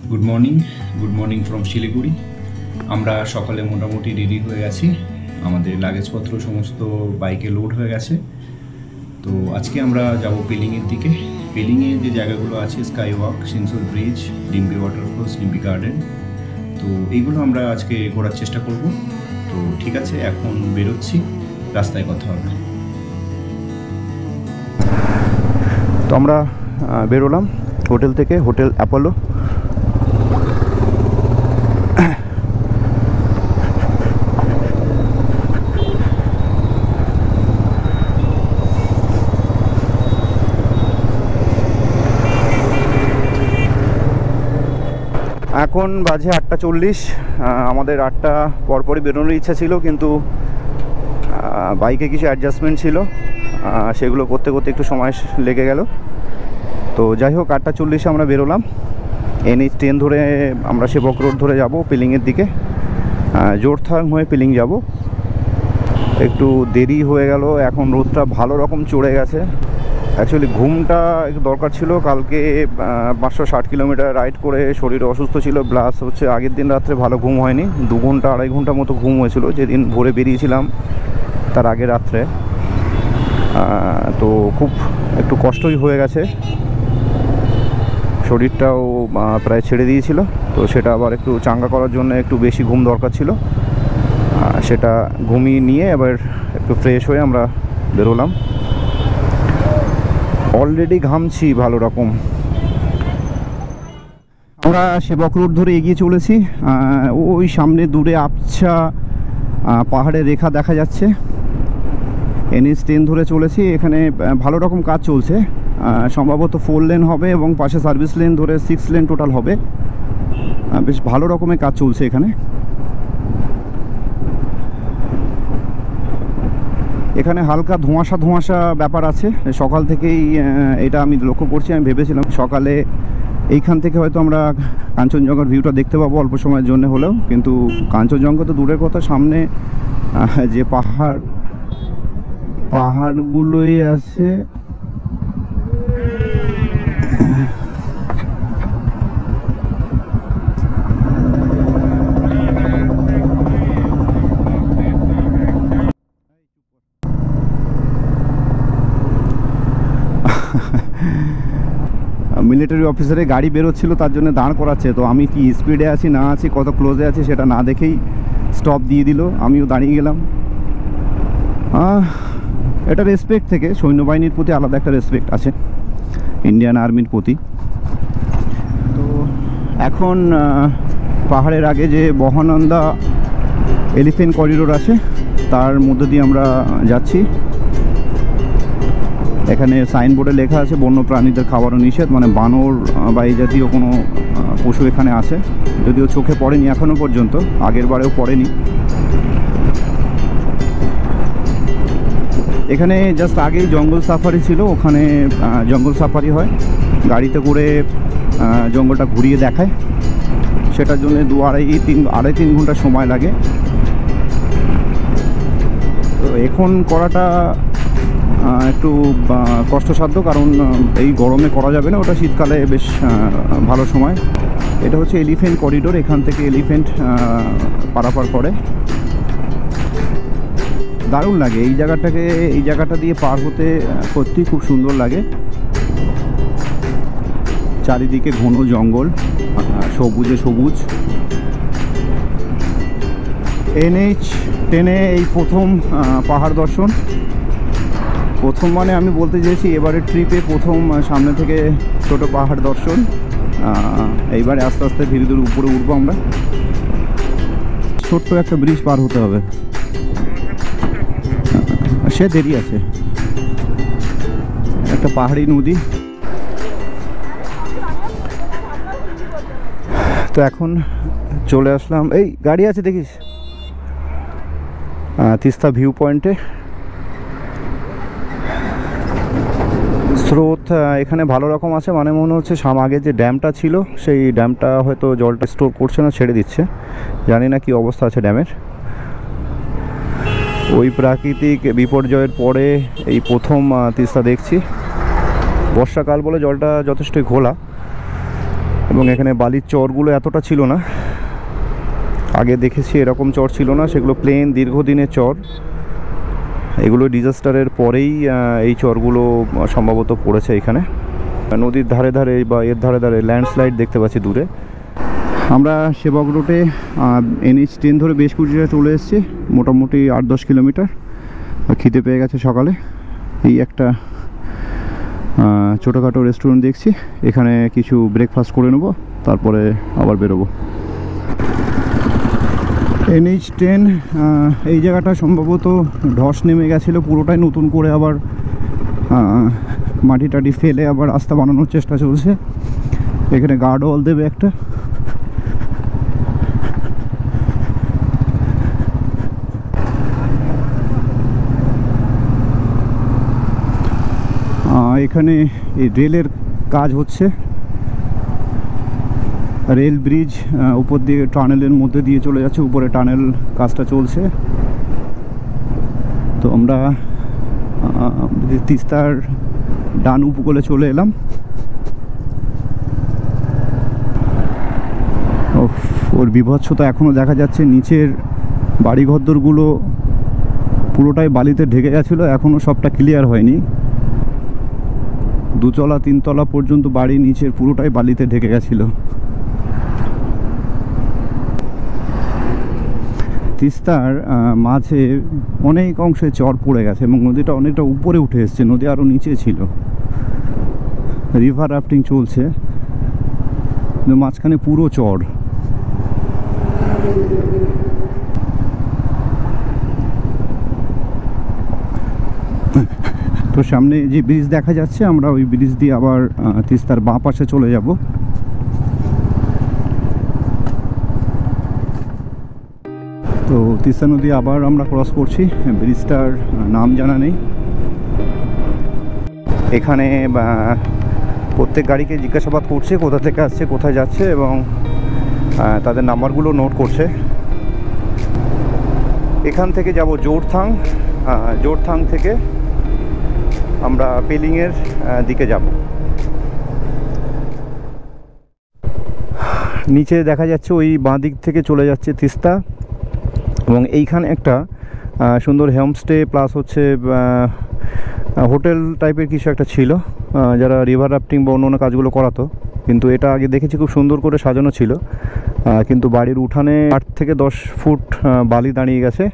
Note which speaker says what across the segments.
Speaker 1: Good morning from Siliguri. আমরা সকালে মোটামুটি রেডি হয়ে গেছি, আমাদের লাগেজপত্র সমস্ত বাইকে লোড হয়ে গেছে। তো আজকে আমরা যাব পিলিংয়ের দিকে। পিলিংয়ে যে জায়গাগুলো আছে, স্কাই ওয়াক, সিনসোল ব্রিজ, ডিম্পি ওয়াটারফলস, ডিম্পি গার্ডেন, তো এইগুলো আমরা আজকে ঘোরার চেষ্টা করব। তো ঠিক আছে, এখন বেরোচ্ছি, রাস্তায় কথা হবে।
Speaker 2: তো আমরা বেরোলাম হোটেল থেকে, হোটেল অ্যাপোলো। এখন বাজে 8:40। আমাদের 8টা পরপরই বেরোনোর ইচ্ছা ছিল, কিন্তু বাইকে কিছু অ্যাডজাস্টমেন্ট ছিল, সেগুলো করতে করতে একটু সময় লেগে গেল। তো যাই হোক, 8:40 আমরা বেরোলাম। NH10 ধরে আমরা সেবক রোড ধরে যাব পিলিংয়ের দিকে, জোরথাং হয়ে পিলিং যাব। একটু দেরি হয়ে গেল, এখন রোদটা ভালো রকম চড়ে গেছে। অ্যাকচুয়ালি ঘুমটা একটু দরকার ছিল। কালকে 560 কিলোমিটার রাইড করে শরীর অসুস্থ ছিল, প্লাস হচ্ছে আগের দিন রাত্রে ভালো ঘুম হয়নি। 2 ঘন্টা 2.5 ঘন্টা মতো ঘুম হয়েছিল যেদিন ভোরে বেরিয়েছিলাম, তার আগে রাত্রে। তো খুব একটু কষ্টই হয়ে গেছে, শরীরটাও প্রায় ছেড়ে দিয়েছিল। তো সেটা আবার একটু চাঙ্গা করার জন্য একটু বেশি ঘুম দরকার ছিল, সেটা ঘুমিয়ে নিয়ে এবার একটু ফ্রেশ হয়ে আমরা বেরোলাম। অলরেডি ঘামছি ভালো রকম। আমরা সেবক রোড ধরে এগিয়ে চলেছি। ওই সামনে দূরে আবছা পাহাড়ের রেখা দেখা যাচ্ছে। NH10 ধরে চলেছি। এখানে ভালো রকম কাজ চলছে, সম্ভবত 4 লেন হবে এবং পাশে সার্ভিস লেন ধরে 6 লেন টোটাল হবে। বেশ ভালো রকমের কাজ চলছে এখানে। এখানে হালকা ধোঁয়াশা ব্যাপার আছে সকাল থেকেই, এটা আমি লক্ষ্য করছি। আমি ভেবেছিলাম সকালে এইখান থেকে হয়তো আমরা কাঞ্চনজঙ্ঘার ভিউটা দেখতে পাবো অল্প সময়ের জন্য হলেও, কিন্তু কাঞ্চনজঙ্ঘা তো দূরের কথা, সামনে যে পাহাড়গুলোই আছে। মিলিটারি অফিসারের গাড়ি বেরোচ্ছিল, তার জন্য দাঁড় করাচ্ছে। তো আমি কি স্পিডে আছি না আছি, কত ক্লোজে আছি সেটা না দেখেই স্টপ দিয়ে দিল, আমিও দাঁড়িয়ে গেলাম। এটা রেসপেক্ট থেকে, সৈন্যবাহিনীর প্রতি আলাদা একটা রেসপেক্ট আছে ইন্ডিয়ান আর্মির প্রতি। তো এখন পাহাড়ের আগে যে বহানন্দা এলিফ্যান্ট করিডোর আছে, তার মধ্যে দিয়ে আমরা যাচ্ছি। এখানে সাইনবোর্ডে লেখা আছে বন্য প্রাণীদের খাওয়ানো নিষেধ, মানে বানর বা এই জাতীয় কোনো পশু এখানে আছে। যদিও চোখে পড়েনি এখনও পর্যন্ত, আগের বারেও পড়েনি। এখানে জাস্ট আগেই জঙ্গল সাফারি ছিল, ওখানে জঙ্গল সাফারি হয়, গাড়িতে করে জঙ্গলটা ঘুরিয়ে দেখায়। সেটার জন্য 2-3 ঘন্টা সময় লাগে। তো এখন করাটা একটু কষ্টসাধ্য, কারণ এই গরমে করা যাবে না, ওটা শীতকালে বেশ ভালো সময়। এটা হচ্ছে এলিফ্যান্ট করিডোর, এখান থেকে এলিফ্যান্ট পারাপার করে। দারুণ লাগে এই জায়গাটা দিয়ে পার হতে, সত্যি খুব সুন্দর লাগে। চারিদিকে ঘন জঙ্গল, সবুজে সবুজ। NH10 এই প্রথম পাহাড় দর্শন। প্রথম মানে আমি বলতে চাইছি এবারের ট্রিপে প্রথম সামনে থেকে ছোট পাহাড় দর্শন। এইবারে আস্তে আস্তে ধীরে ধীরে উপরে উঠবো আমরা। ছোট্ট একটা ব্রিজ পার হতে হবে, সে দেরি আছে। একটা পাহাড়ি নদী। তো এখন চলে আসলাম, এই গাড়ি আছে দেখিস, তিস্তা ভিউ পয়েন্টে। স্রোত এখানে ভালো রকম আছে, মানে মনে হচ্ছে আগে যে ড্যামটা ছিল সেই ড্যামটা হয়তো জলটা স্টোর করছে না, ছেড়ে দিচ্ছে। জানি না কি অবস্থা আছে ড্যামের। ওই প্রাকৃতিক বিপর্যয়ের পরে এই প্রথম তিস্তা দেখছি। বর্ষাকাল বলে জলটা যথেষ্টই ঘোলা, এবং এখানে বালির চরগুলো এতটা ছিল না। আগে দেখেছি এরকম চর ছিল না, সেগুলো প্লেন দীর্ঘদিনের চর। এগুলো ডিজাস্টারের পরেই এই চরগুলো সম্ভবত পড়েছে এখানে। নদীর ধারে ধারে বা এর ধারে ধারে ল্যান্ডস্লাইড দেখতে পাচ্ছি দূরে। আমরা সেবক রোডে NH10 ধরে বেশ কিছু জায়গায় চলে এসেছি, মোটামুটি 8-10 কিলোমিটার। খিদে পেয়ে গেছে সকালে। এই একটা ছোটোখাটো রেস্টুরেন্ট দেখছি, এখানে কিছু ব্রেকফাস্ট করে নেবো, তারপরে আবার বেরোবো। NH10 এই জায়গাটা সম্ভবত ধস নেমে গেছিলো, পুরোটাই নতুন করে আবার মাটি টাটি ফেলে আবার রাস্তা বানানোর চেষ্টা চলছে। এখানে গার্ড ওয়াল দেবে একটা। এখানে এই রেলের কাজ হচ্ছে, রেল ব্রিজ উপর দিয়ে টানেলের মধ্যে দিয়ে চলে যাচ্ছে, উপরে টানেল কাজটা চলছে। তো আমরা তিস্তার ডান উপকূলে চলে এলাম। ওর বিভৎসতা এখনও দেখা যাচ্ছে। নিচের বাড়িঘরদরগুলো পুরোটাই বালিতে ঢেকে গেছিলো, এখনও সবটা ক্লিয়ার হয়নি। 2 তলা 3 তলা পর্যন্ত বাড়ি নিচের পুরোটাই বালিতে ঢেকে গেছিলো। তিস্তার মাঝে অনেক অংশে চর পড়ে গেছে এবং নদীটা অনেকটা উপরে উঠে এসছে, নদী আরও নিচে ছিল। রিভার রাফটিং চলছে, কিন্তু মাঝখানে পুরো চর। তো সামনে যে ব্রিজ দেখা যাচ্ছে, আমরা ওই ব্রিজ দিয়ে আবার তিস্তার বাঁ পাশে চলে যাব। তো তিস্তা নদী আবার আমরা ক্রস করছি, ব্রিজটার নাম জানা নেই। এখানে প্রত্যেক গাড়িকে জিজ্ঞাসাবাদ করছে কোথা থেকে আসছে, কোথায় যাচ্ছে, এবং তাদের নাম্বারগুলো নোট করছে। এখান থেকে যাব জোরথাং, জোরথাং থেকে আমরা পেলিংয়ের দিকে যাব। নিচে দেখা যাচ্ছে ওই বাঁ দিক থেকে চলে যাচ্ছে তিস্তা, এবং এইখানে একটা সুন্দর হোমস্টে প্লাস হচ্ছে হোটেল টাইপের কিছু একটা ছিল, যারা রিভার রাফটিং বা অন্য অন্য কাজগুলো করাতো। কিন্তু এটা আগে দেখেছি খুব সুন্দর করে সাজানো ছিল, কিন্তু বাড়ির উঠানে 8 থেকে 10 ফুট বালি দাঁড়িয়ে গেছে।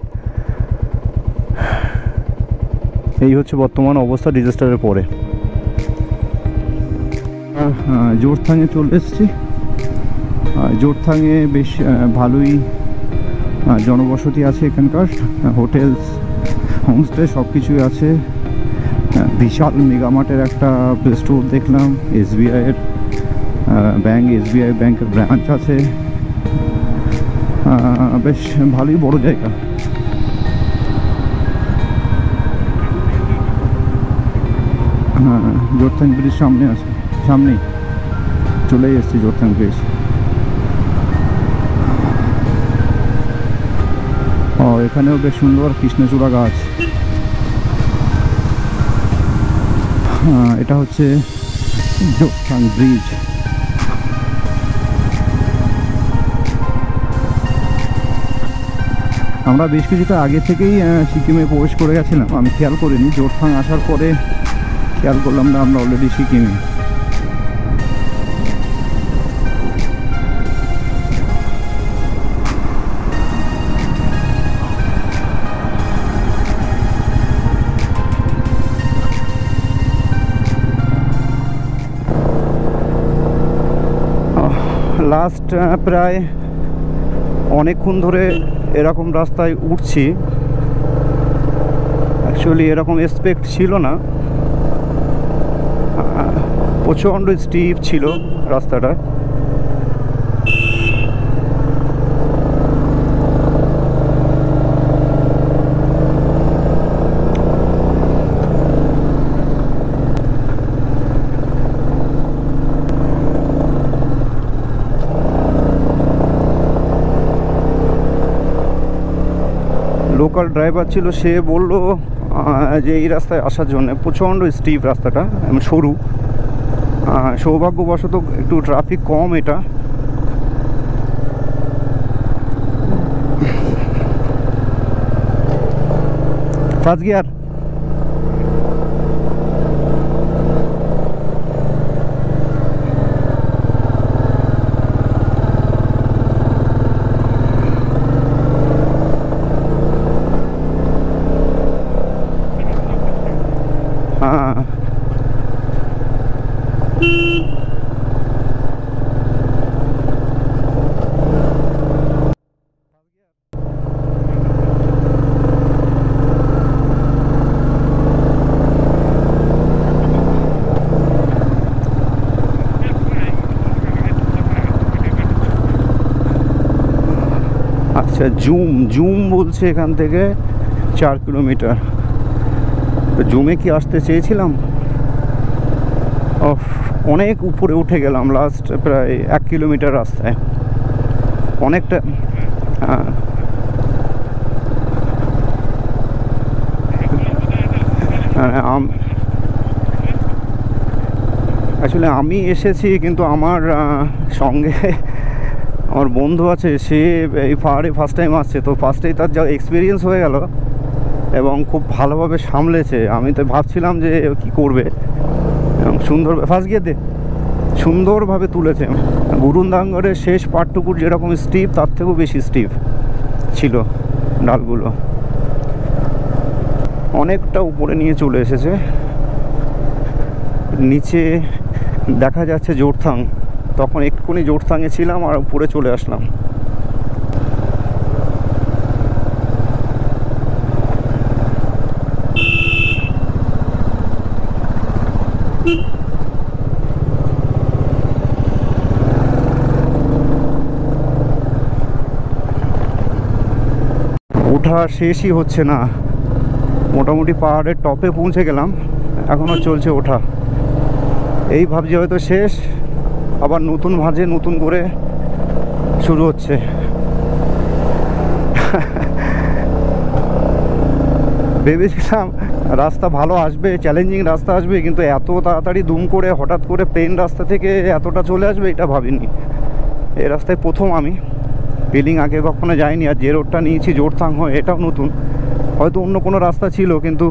Speaker 2: এই হচ্ছে বর্তমান অবস্থা ডিজাস্টারের পরে। জোরথাঙে চলে এসেছি। জোরথাঙে বেশ ভালোই জনবসতি আছে, এখানকার হোটেলস হোমস্টে সব কিছুই আছে। বিশাল মেগামার্টের একটা স্টোর দেখলাম, SBI-এর ব্যাংক, SBI ব্যাংকের ব্রাঞ্চ আছে। বেশ ভালোই বড় জায়গা। হ্যাঁ, জোরথাং ব্রিজ সামনে আছে, সামনেই চলেই এসেছি জোরথাং ব্রিজ। এখানেও বেশ সুন্দর কৃষ্ণচূড়া গাছ। এটা হচ্ছে জোরথাং ব্রিজ। আমরা বেশ কিছুটা আগে থেকেই সিকিমে প্রবেশ করে গেছিলাম, আমি খেয়াল করিনি। জোরথাং আসার পরে খেয়াল করলাম না আমরা অলরেডি সিকিমে। লাস্ট প্রায় অনেকক্ষণ ধরে এরকম রাস্তায় উঠছি। অ্যাকচুয়ালি এরকম এক্সপেক্ট ছিল না, প্রচণ্ড স্টিপ ছিল রাস্তাটা। লোকাল ড্রাইভার ছিল, সে বলল যে এই রাস্তায় আসার জন্য প্রচণ্ড স্টিপ রাস্তাটা, সরু, সৌভাগ্যবশত একটু ট্রাফিক কম এটা। First gear. হ্যাঁ আচ্ছা, জুম বলছে এখান থেকে 4 কিলোমিটার। জুমে কি আসতে চেয়েছিলাম, অনেক উপরে উঠে গেলাম লাস্ট প্রায় 1 কিলোমিটার রাস্তায়, অনেকটা। আসলে আমি এসেছি কিন্তু আমার সঙ্গে আমার বন্ধু আছে, সে এই পাহাড়ে ফার্স্ট টাইম আসছে, তো ফার্স্টেই তার যা এক্সপিরিয়েন্স হয়ে গেল এবং খুব ভালোভাবে সামলেছে। আমি তো ভাবছিলাম যে কি করবে, এবং সুন্দর ফার্স্ট গিয়ে সুন্দরভাবে তুলেছে। বুরুন্দাঙ্গরের শেষ পার্টটুকুর যেরকম স্টিপ তার থেকেও বেশি স্টিপ ছিল ডালগুলো, অনেকটা উপরে নিয়ে চলে এসেছে। নিচে দেখা যাচ্ছে জোরথাং, তখন একটুখানি জোরথাংয়ে ছিলাম আর উপরে চলে আসলাম। ওঠা শেষই হচ্ছে না, মোটামুটি পাহাড়ের টপে পৌঁছে গেলাম, এখনও চলছে ওঠা। এই ভাবছি হয়তো শেষ, আবার নতুন ভাঁজে নতুন করে শুরু হচ্ছে। ভেবেছিলাম রাস্তা ভালো আসবে, চ্যালেঞ্জিং রাস্তা আসবে, কিন্তু এত তাড়াতাড়ি দুম করে হঠাৎ করে প্লেন রাস্তা থেকে এতটা চলে আসবে এটা ভাবিনি। এই রাস্তায় প্রথম আমি, পেলিং আগে কখনো যাইনি, আর যে রোডটা নিয়েছি জোরথাং হয়ে এটাও নতুন। হয়তো অন্য কোনো রাস্তা ছিল, কিন্তু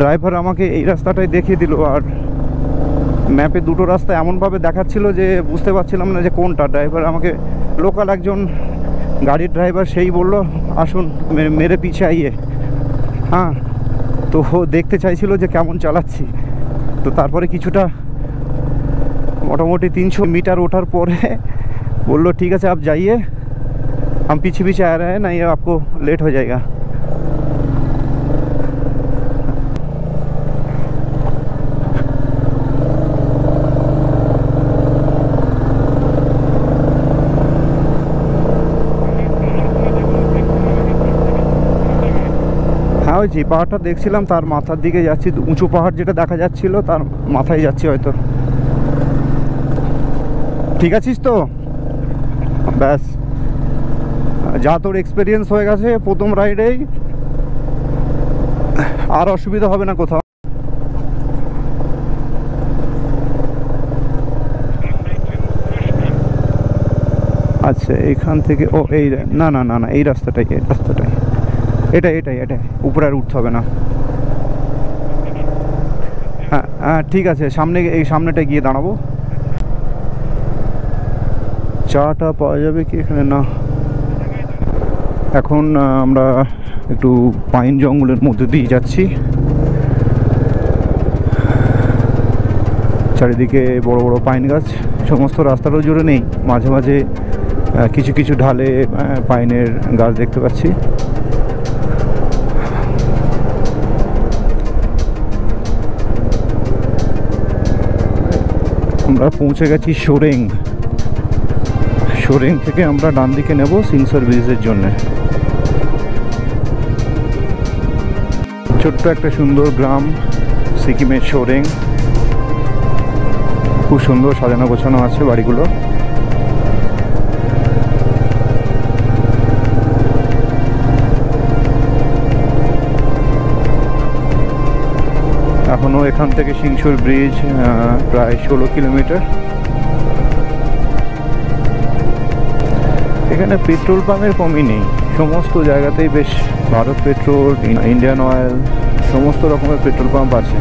Speaker 2: ড্রাইভার আমাকে এই রাস্তাটাই দেখিয়ে দিল, আর ম্যাপে দুটো রাস্তা এমনভাবে দেখাচ্ছিল যে বুঝতে পারছিলাম না যে কোনটা। ড্রাইভার আমাকে, লোকাল একজন গাড়ির ড্রাইভার, সেই বলল আসুন মেরে পিছে আইয়ে। হ্যাঁ, তো দেখতে চাইছিল যে কেমন চালাচ্ছি। তো তারপরে কিছুটা মোটামুটি 300 मीटर ওঠার পরে बोलो ठीक है आप जाइए, हम पीछे पीछे आ रहे हैं, नहीं आपको लेट हो जाएगा। হ্যাঁ, ওই যে পাহাড়টা দেখছিলাম তার মাথার দিকে যাচ্ছি, উঁচু পাহাড় যেটা দেখা যাচ্ছিল তার মাথায় যাচ্ছি হয়তো। ঠিক আছিস তো? ব্যাস, যা তোর এক্সপিরিয়েন্স হয়ে গেছে প্রথম রাইডেই, আর অসুবিধা হবে না কোথাও। আচ্ছা, এখান থেকে ও এই না না না না এই রাস্তাটাই, এটাই উপরে আর উঠতে হবে না। হ্যাঁ হ্যাঁ ঠিক আছে, সামনে এই সামনেটা গিয়ে দাঁড়াবো। চাটা পাওয়া যাবে কি এখানে? না, এখন আমরা একটু পাইন জঙ্গলের মধ্যে দিয়ে যাচ্ছি। চারিদিকে বড় বড় পাইন গাছ, সমস্ত রাস্তারও জুড়ে নেই, মাঝে মাঝে কিছু কিছু ঢালে পাইনের গাছ দেখতে পাচ্ছি। আমরা পৌঁছে গেছি সোরেং। সোরেং থেকে আমরা ডান দিকে নেব সিংসর ব্রিজের জন্য। ছোট্ট একটা সুন্দর গ্রাম সিকিমের সোরেং, খুব সুন্দর সাজানো গোছানো আছে বাড়িগুলো। এখনও এখান থেকে সিংসুর ব্রিজ প্রায় 16 কিলোমিটার। এখানে পেট্রোল পাম্পের কমই নেই, সমস্ত জায়গাতেই বেশ ভারত পেট্রোল, ইন্ডিয়ান অয়েল, সমস্ত রকমের পেট্রোল পাম্প আছে।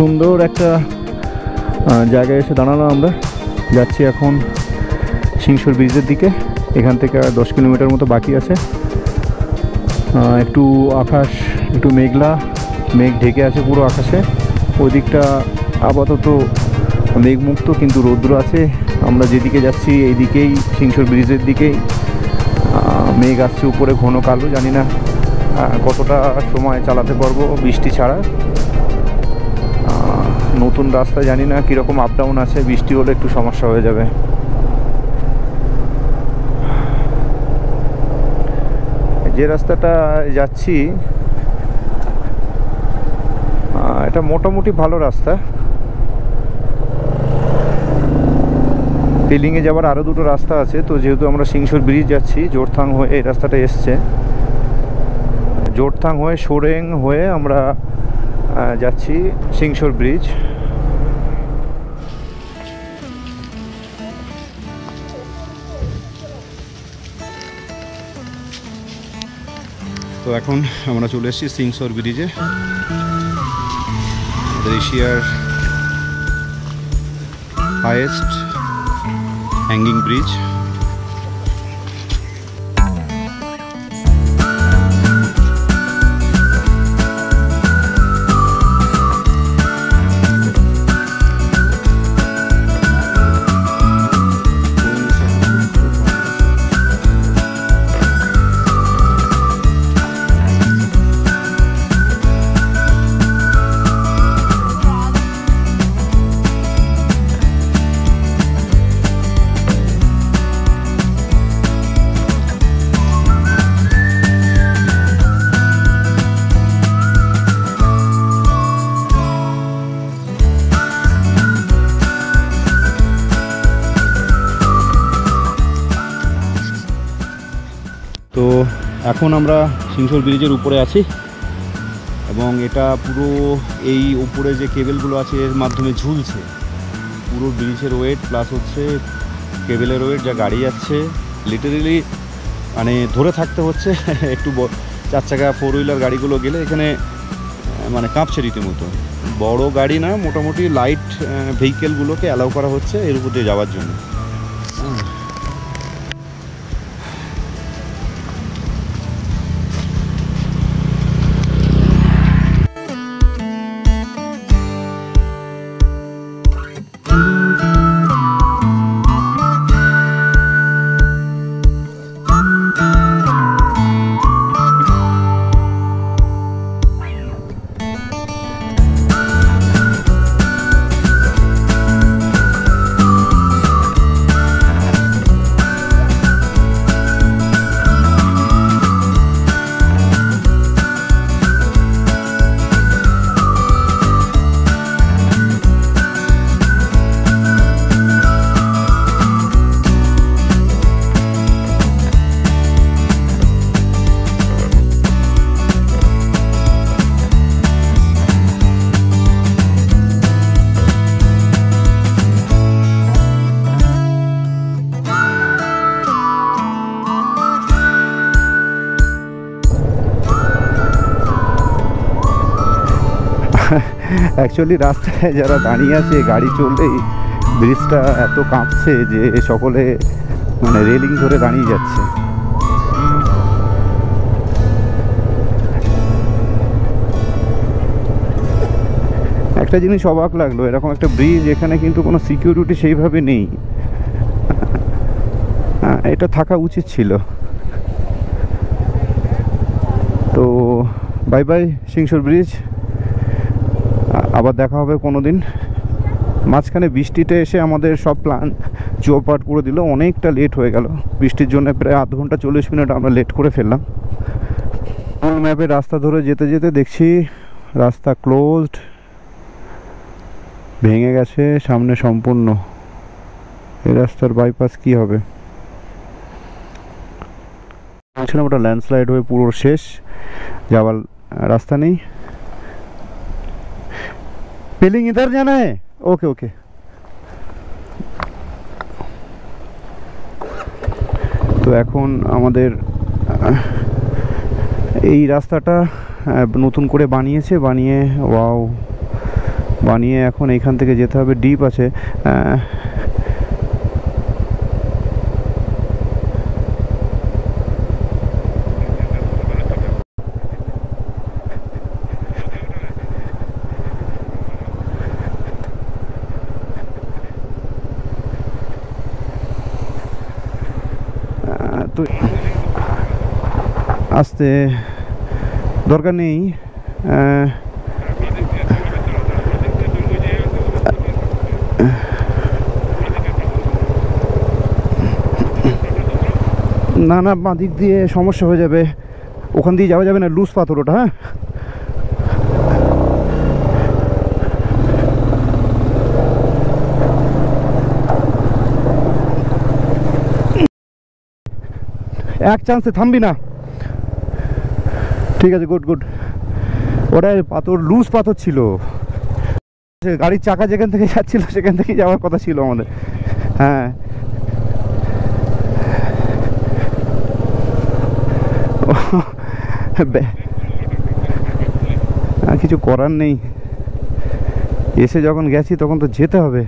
Speaker 2: সুন্দর একটা জায়গায় এসে দাঁড়ালাম আমরা। যাচ্ছি এখন সিংসুর ব্রিজের দিকে। এখান থেকে আর 10 কিলোমিটার মতো বাকি আছে। একটু আকাশ একটু মেঘলা, মেঘ ঢেকে আছে পুরো আকাশে। ওই দিকটা আপাতত মেঘমুক্ত, কিন্তু রৌদ্র আছে। আমরা যেদিকে যাচ্ছি এই দিকেই, সিংসুর ব্রিজের দিকেই মেঘ আসছে উপরে ঘন কালো। জানি না কতটা সময় চালাতে পারবো বৃষ্টি ছাড়া। নতুন রাস্তা, জানি না কীরকম আপ ডাউন আছে, বৃষ্টি হলে একটু সমস্যা হয়ে যাবে। যে রাস্তাটা যাচ্ছি এটা মোটামুটি ভালো রাস্তা। পেলিংয়ে যাওয়ার আরও দুটো রাস্তা আছে, তো যেহেতু আমরা সিংসুর ব্রিজ যাচ্ছি, জোরথাং হয়ে এই রাস্তাটা এসছে। জোরথাং হয়ে সোরেং হয়ে আমরা যাচ্ছি সিংসুর ব্রিজ। তো এখন আমরা চলে এসেছি সিংসুর ব্রিজে, এশিয়ার হাইয়েস্ট হ্যাঙ্গিং ব্রিজ। তো এখন আমরা সিংসুর ব্রিজের উপরে আছি, এবং এটা পুরো এই উপরে যে কেবেলগুলো আছে এর মাধ্যমে ঝুলছে। পুরো ব্রিজের ওয়েট প্লাস হচ্ছে কেবেলের ওয়েট, যা গাড়ি যাচ্ছে লিটারেলি মানে ধরে থাকতে হচ্ছে। একটু 4 চাকা 4 হুইলার গাড়িগুলো গেলে এখানে মানে কাঁপছে রীতিমতো। বড় গাড়ি না, মোটামুটি লাইট ভেহিকেলগুলোকে অ্যালাউ করা হচ্ছে এর উপর দিয়ে যাওয়ার জন্য। অ্যাকচুয়ালি রাস্তায় যারা দাঁড়িয়ে আছে, গাড়ি চললেই ব্রিজটা এত কাঁপছে যে সকলে মানে রেলিং ধরে দাঁড়িয়ে যাচ্ছে। একটা জিনিস অবাক লাগলো, এরকম একটা ব্রিজ, এখানে কিন্তু কোনো সিকিউরিটি সেইভাবে নেই। এটা থাকা উচিত ছিল। তো বাই বাই সিংসুর ব্রিজ, আবার দেখা হবে কোনো দিন। মাঝখানে বৃষ্টিতে এসে আমাদের সব প্ল্যান চৌপাট করে দিল, অনেকটা লেট হয়ে গেল বৃষ্টির জন্য। প্রায় আধ ঘন্টা 40 মিনিট আমরা লেট করে ফেললাম। গুগল ম্যাপে রাস্তা ধরে যেতে যেতে দেখছি রাস্তা ক্লোজড, ভেঙে গেছে সামনে সম্পূর্ণ। এই রাস্তার বাইপাস কি হবে? বলছিলাম ওটা ল্যান্ডস্লাইড হয়ে পুরো শেষ, যাওয়ার রাস্তা নেই। পেলিং ইধার জানা है? ওকে ওকে। তো এখন আমাদের এই রাস্তাটা নতুন করে বানিয়ে এখন এইখান থেকে যেতে হবে। ডিপ আছে, তো আসতে দরকার নেই। না না, বাঁ দিক দিয়ে সমস্যা হয়ে যাবে, ওখান দিয়ে যাওয়া যাবে না, লুজ পাথর ওটা। হ্যাঁ, এক চান্সে থামবি না। ঠিক আছে, গুড গুড। ওটা পাথর, লুজ পাথর ছিল, গাড়ির চাকা যেখান থেকে যাচ্ছিল সেখান থেকে যাওয়ার কথা ছিল আমাদের। হ্যাঁ, কিছু করার নেই, এসে যখন গেছি তখন তো যেতে হবে।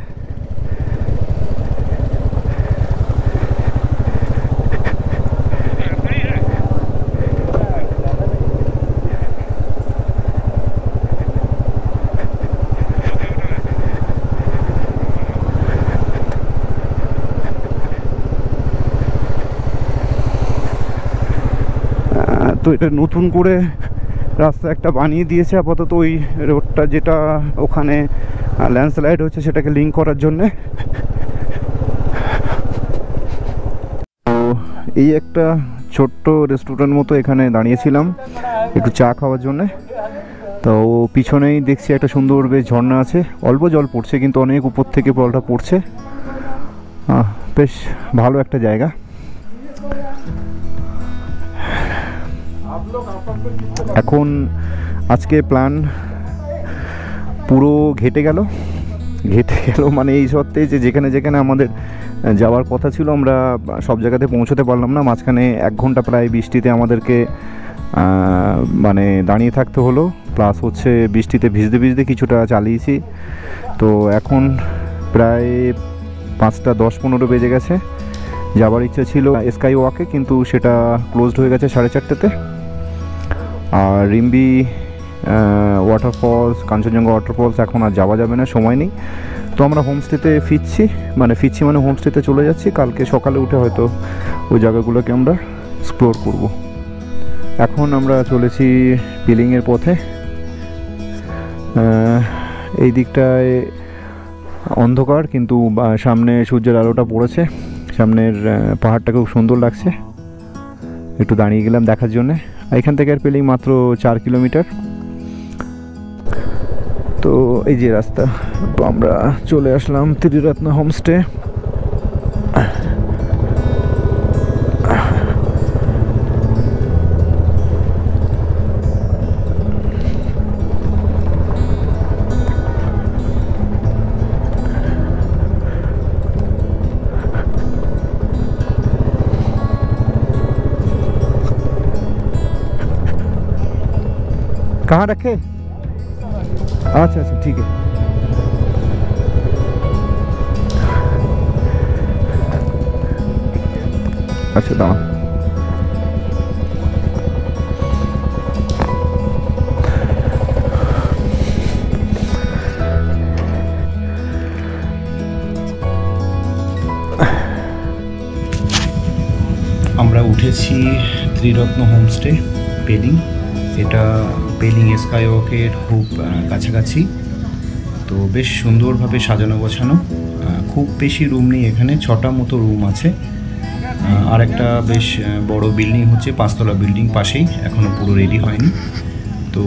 Speaker 2: তো এটা নতুন করে রাস্তা একটা বানিয়ে দিয়েছে আপাতত, ওই রোডটা যেটা ওখানে ল্যান্ডস্লাইড হচ্ছে সেটাকে লিঙ্ক করার জন্যে। তো এই একটা ছোট্ট রেস্টুরেন্ট মতো এখানে দাঁড়িয়েছিলাম একটু চা খাওয়ার জন্যে। তো পিছনেই দেখছি একটা সুন্দর বেশ ঝর্ণা আছে, অল্প জল পড়ছে কিন্তু অনেক উপর থেকে জলটা পড়ছে, বেশ ভালো একটা জায়গা। এখন আজকে প্ল্যান পুরো ঘেটে গেল মানে এই সত্ত্বে যে যেখানে যেখানে আমাদের যাওয়ার কথা ছিল আমরা সব জায়গাতে পৌঁছতে পারলাম না। মাঝখানে 1 ঘন্টা প্রায় বৃষ্টিতে আমাদেরকে মানে দাঁড়িয়ে থাকতে হলো, প্লাস হচ্ছে বৃষ্টিতে ভিজতে ভিজতে কিছুটা চালিয়েছি। তো এখন প্রায় 5টা 10-15 বেজে গেছে। যাবার ইচ্ছা ছিল স্কাই ওয়াকে, কিন্তু সেটা ক্লোজড হয়ে গেছে 4:30-তে। আর রিম্বি ওয়াটারফলস, কাঞ্চনজঙ্ঘা ওয়াটারফলস এখন আর যাওয়া যাবে না, সময় নেই। তো আমরা হোমস্টেতে ফিরছি মানে হোমস্টেতে চলে যাচ্ছি। কালকে সকালে উঠে হয়তো ওই জায়গাগুলোকে আমরা এক্সপ্লোর করব। এখন আমরা চলেছি পিলিংয়ের পথে। এই দিকটায় অন্ধকার, কিন্তু সামনে সূর্যের আলোটা পড়েছে, সামনের পাহাড়টা খুব সুন্দর লাগছে। একটু দাঁড়িয়ে গেলাম দেখার জন্যে। এখান থেকে আর পিলিং মাত্র 4 কিলোমিটার। তো এই যে রাস্তা, তো আমরা চলে আসলাম ত্রিরত্ন হোমস্টে। कहाँ रखे? अच्छा अच्छा, ठीक है। अच्छा दाम
Speaker 1: আমরা উঠেছি ত্রিরত্ন হোমস্টে পেলিং। এটা পেলিং স্কাই ওয়াকের খুব কাছাকাছি। তো বেশ সুন্দরভাবে সাজানো গোছানো, খুব বেশি রুম নেই এখানে, 6টা মতো রুম আছে। আর একটা বেশ বড় বিল্ডিং হচ্ছে, 5তলা বিল্ডিং পাশেই, এখনও পুরো রেডি হয়নি। তো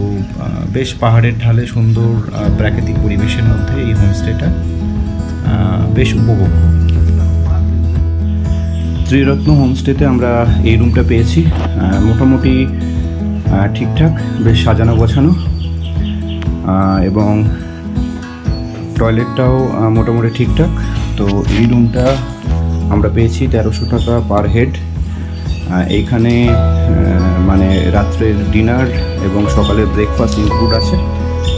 Speaker 1: বেশ পাহাড়ের ঢালে সুন্দর প্রাকৃতিক পরিবেশের মধ্যে এই হোমস্টেটা বেশ উপভোগ্য। ত্রিরত্ন হোমস্টেতে আমরা এই রুমটা পেয়েছি। মোটামুটি ঠিকঠাক, বেশ সাজানো গোছানো, এবং টয়লেটটাও মোটামুটি ঠিকঠাক। তো এই রুমটা আমরা পেয়েছি 1300 টাকা পার হেড। এইখানে মানে রাত্রের ডিনার এবং সকালের ব্রেকফাস্ট ইনক্লুড আছে।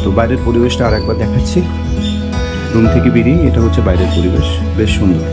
Speaker 1: তো বাইরের পরিবেশটা আর একবার দেখাচ্ছি। রুম থেকে বেরিয়ে এটা হচ্ছে বাইরের পরিবেশ, বেশ সুন্দর।